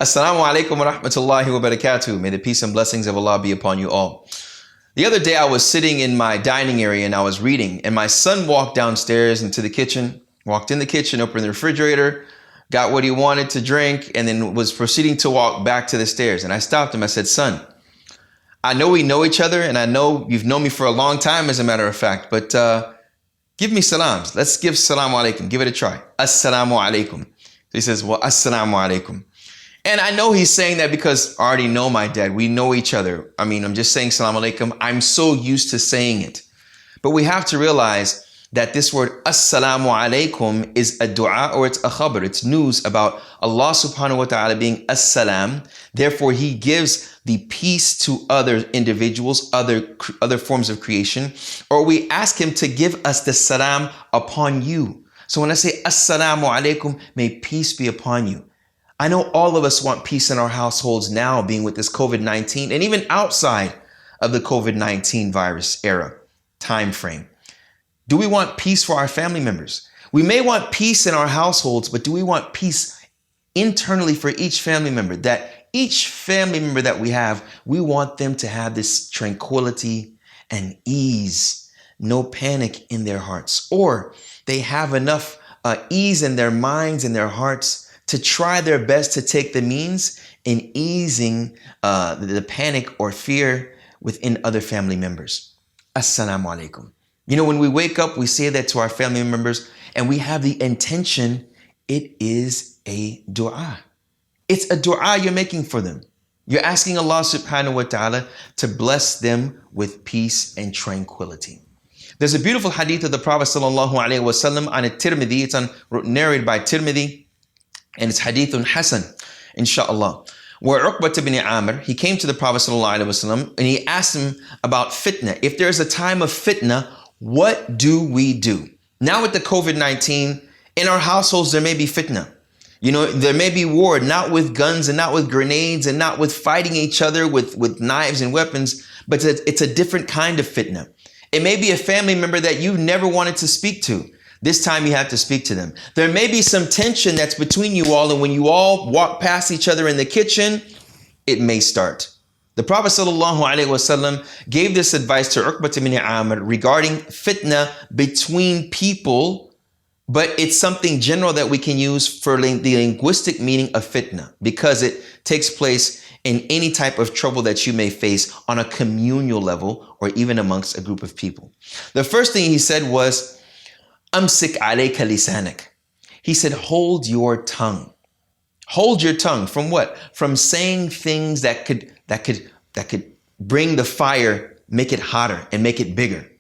Assalamu alaikum wa rahmatullahi wa barakatuh. May the peace and blessings of Allah be upon you all. The other day I was sitting in my dining area and I was reading, and my son walked downstairs into the kitchen, walked in the kitchen, opened the refrigerator, got what he wanted to drink, and then was proceeding to walk back to the stairs. And I stopped him. I said, son, I know we know each other, and I know you've known me for a long time, as a matter of fact, but give me salams. Let's give salamu alaikum. Give it a try. Assalamu alaikum. He says, well, assalamu alaikum. And I know he's saying that because I already know my dad. We know each other. I mean, I'm just saying salamu alaikum. I'm so used to saying it. But we have to realize that this word assalamu alaikum is a dua, or it's a khabar. It's news about Allah subhanahu wa ta'ala being as-salam. Therefore, he gives the peace to other individuals, other forms of creation, or we ask him to give us the salam upon you. So when I say assalamu alaikum, may peace be upon you. I know all of us want peace in our households now, being with this COVID-19, and even outside of the COVID-19 virus era time frame. Do we want peace for our family members? We may want peace in our households, but do we want peace internally for each family member? That each family member that we have, we want them to have this tranquility and ease, no panic in their hearts, or they have enough ease in their minds and their hearts to try their best to take the means in easing the panic or fear within other family members. Assalamu alaikum. You know, when we wake up, we say that to our family members, and we have the intention, it is a dua. It's a dua you're making for them. You're asking Allah subhanahu wa ta'ala to bless them with peace and tranquility. There's a beautiful hadith of the Prophet sallallahu alaihi wasallam on Tirmidhi. It's narrated by Tirmidhi, and it's hadithun hasan, inshallah. Where Uqbat ibn Amir, he came to the Prophet sallallahu alaihi wasallam and he asked him about fitna. If there's a time of fitna, what do we do? Now with the COVID-19, in our households, there may be fitna. You know, there may be war, not with guns and not with grenades and not with fighting each other with knives and weapons, but it's a different kind of fitna. It may be a family member that you never wanted to speak to. This time you have to speak to them. There may be some tension that's between you all, and when you all walk past each other in the kitchen, it may start. The Prophet ﷺ gave this advice to Uqbat ibn Amir regarding fitna between people, but it's something general that we can use for the linguistic meaning of fitna, because it takes place in any type of trouble that you may face on a communal level or even amongst a group of people. The first thing he said was, Amsik alayka lisanak. He said, hold your tongue. Hold your tongue from what? From saying things that could bring the fire, make it hotter and make it bigger,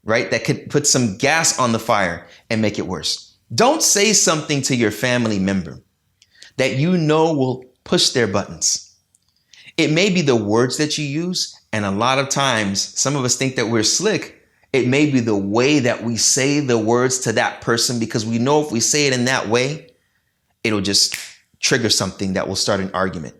right? That could put some gas on the fire and make it worse. Don't say something to your family member that you know will push their buttons. It may be the words that you use, and a lot of times, some of us think that we're slick. It may be the way that we say the words to that person, because we know if we say it in that way, it'll just trigger something that will start an argument.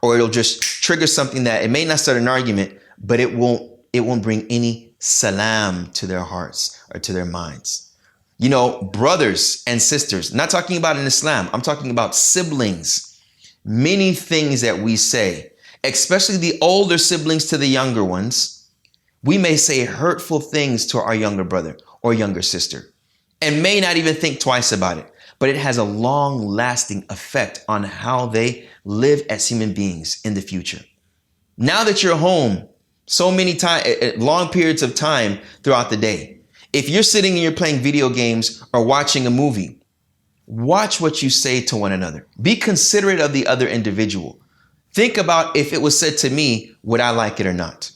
Or it'll just trigger something that it may not start an argument, but it won't bring any salam to their hearts or to their minds. You know, brothers and sisters, not talking about in Islam, I'm talking about siblings. Many things that we say, especially the older siblings to the younger ones, we may say hurtful things to our younger brother or younger sister and may not even think twice about it, but it has a long-lasting effect on how they live as human beings in the future. Now that you're home so many times, long periods of time throughout the day, if you're sitting and you're playing video games or watching a movie, watch what you say to one another. Be considerate of the other individual. Think about, if it was said to me, would I like it or not?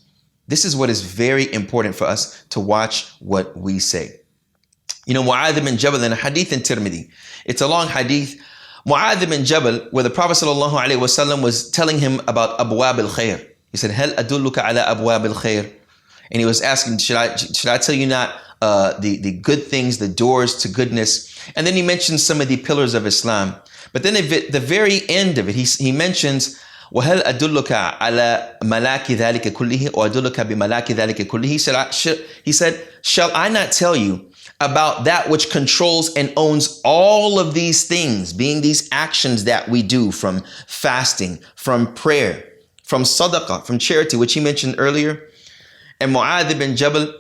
This is what is very important for us, to watch what we say. You know, Mu'adh ibn Jabal in a hadith in Tirmidhi, it's a long hadith. Mu'adh ibn Jabal, where the Prophet ﷺ was telling him about abwab al-khair. He said, Hal adulluka ala abwab al-khair? And he was asking, should I tell you not the good things, the doors to goodness? And then he mentions some of the pillars of Islam. But then at the very end of it, he mentions, وَهَلْ أَدُلُّكَ عَلَى مَلَاكِ ذَلِكَ كُلِّهِ أَوْ أَدُلُّكَ بِمَلَاكِ ذَلِكَ كُلِّهِ? He said, shall I not tell you about that which controls and owns all of these things, being these actions that we do, from fasting, from prayer, from sadaqah, from charity, which he mentioned earlier. And Mu'adh ibn Jabal,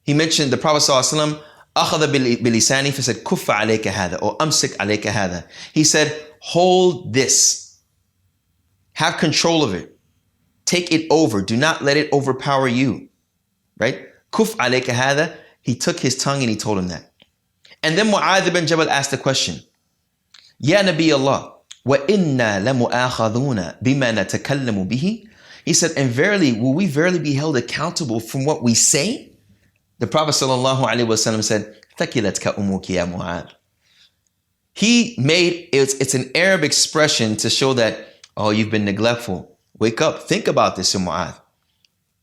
he mentioned the Prophet ﷺ, أخذ بلساني فسد كف عليك هذا or أمسك عليك هذا. He said, hold this. Have control of it. Take it over. Do not let it overpower you. Right? Kuf عليك هذا. He took his tongue and he told him that. And then Mu'adh ibn Jabal asked the question, Ya Nabi Allah, وَإِنَّا لَمُؤَاخَذُونَ بِمَا نَتَكَلَّمُ بِهِ. He said, and verily, will we verily be held accountable from what we say? The Prophet ﷺ said, ثَكِلَتْكَ أُمُّكِ يَا مُعَاذ. He made, it's an Arab expression to show that, oh, you've been neglectful. Wake up, think about this, Mu'adh.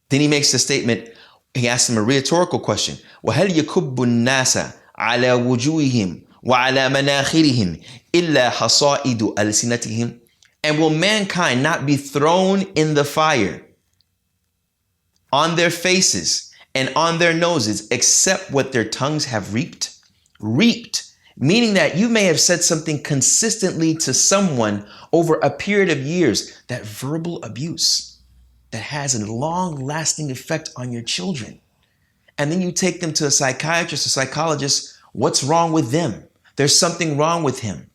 Then he makes the statement, he asks him a rhetorical question. وَهَلْ يَكُبُّ النَّاسَ عَلَى وُجُوهِهِمْ وَعَلَى مَنَاخِرِهِمْ إِلَّا حَصَائِدُ أَلْسِنَتِهِمْ. And will mankind not be thrown in the fire on their faces and on their noses, except what their tongues have reaped? Reaped, meaning that you may have said something consistently to someone over a period of years, that verbal abuse that has a long-lasting effect on your children. And then you take them to a psychiatrist, a psychologist. What's wrong with them? There's something wrong with him.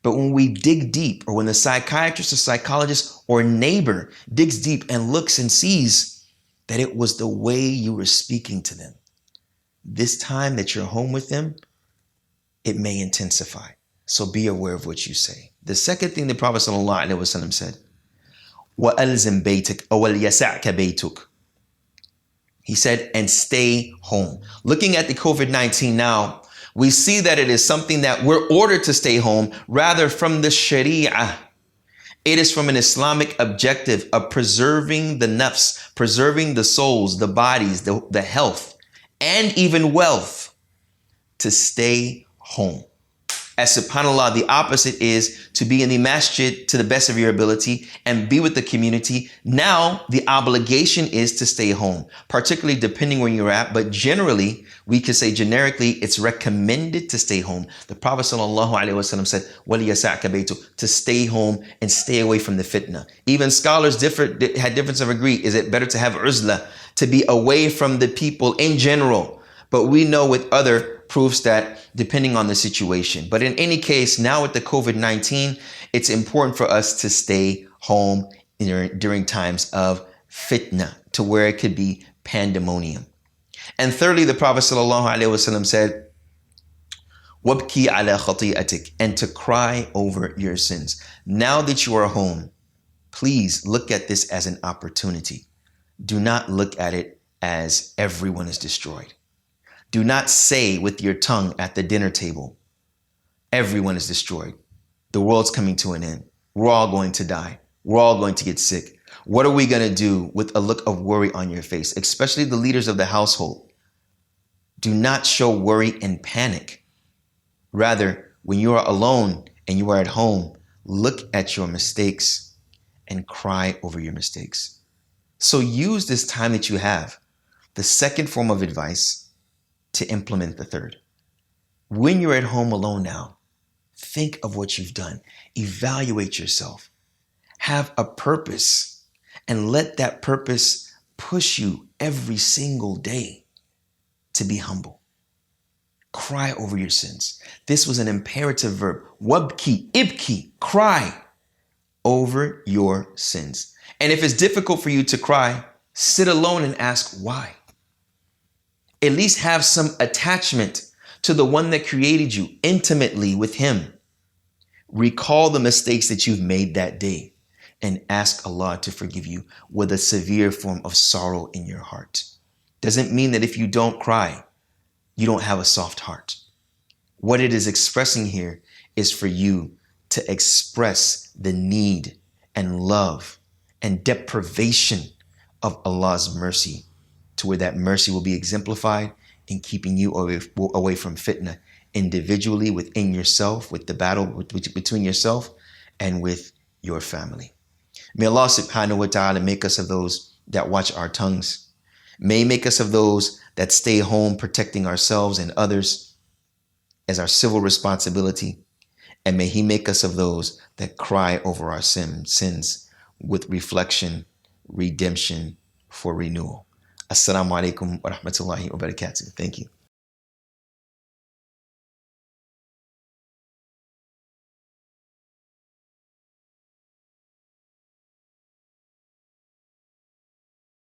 But when we dig deep, or when the psychiatrist or psychologist or neighbor digs deep and looks and sees that it was the way you were speaking to them, this time that you're home with them, it may intensify. So be aware of what you say. The second thing the Prophet ﷺ said, وَأَلْزِمْ بَيْتِكَ أَوْ يَسَعْكَ بَيْتُكَ. He said, and stay home. Looking at the COVID-19 now, we see that it is something that we're ordered to stay home, rather from the Sharia. It is from an Islamic objective of preserving the nafs, preserving the souls, the bodies, the health, and even wealth, to stay home. As subhanAllah, the opposite is to be in the masjid to the best of your ability and be with the community. Now, the obligation is to stay home, particularly depending where you're at. But generally, we could say generically, it's recommended to stay home. The Prophet ﷺ said, وَلِيَسَعْكَ بَيْتُكَ, to stay home and stay away from the fitna. Even scholars had difference of agree. Is it better to have uzla, to be away from the people in general? But we know with other proofs that depending on the situation. But in any case, now with the COVID-19, it's important for us to stay home during times of fitna, to where it could be pandemonium. And thirdly, the Prophet ﷺ said, وَابْكِي عَلَى خَطِيئَتِكَ, and to cry over your sins. Now that you are home, please look at this as an opportunity. Do not look at it as everyone is destroyed. Do not say with your tongue at the dinner table, everyone is destroyed. The world's coming to an end. We're all going to die. We're all going to get sick. What are we going to do with a look of worry on your face, especially the leaders of the household? Do not show worry and panic. Rather, when you are alone and you are at home, look at your mistakes and cry over your mistakes. So use this time that you have, the second form of advice, to implement the third. When you're at home alone now, think of what you've done. Evaluate yourself. Have a purpose, and let that purpose push you every single day to be humble. Cry over your sins. This was an imperative verb. Wabki, ibki, cry over your sins. And if it's difficult for you to cry, sit alone and ask why. At least have some attachment to the one that created you intimately with him. Recall the mistakes that you've made that day and ask Allah to forgive you with a severe form of sorrow in your heart. Doesn't mean that if you don't cry, you don't have a soft heart. What it is expressing here is for you to express the need and love and deprivation of Allah's mercy, to where that mercy will be exemplified in keeping you away from fitna, individually, within yourself, with the battle between yourself and with your family. May Allah subhanahu wa ta'ala make us of those that watch our tongues. May He make us of those that stay home protecting ourselves and others as our civil responsibility. And may He make us of those that cry over our sins with reflection, redemption for renewal. Assalamu alaikum wa rahmatullahi wa barakatuh. Thank you.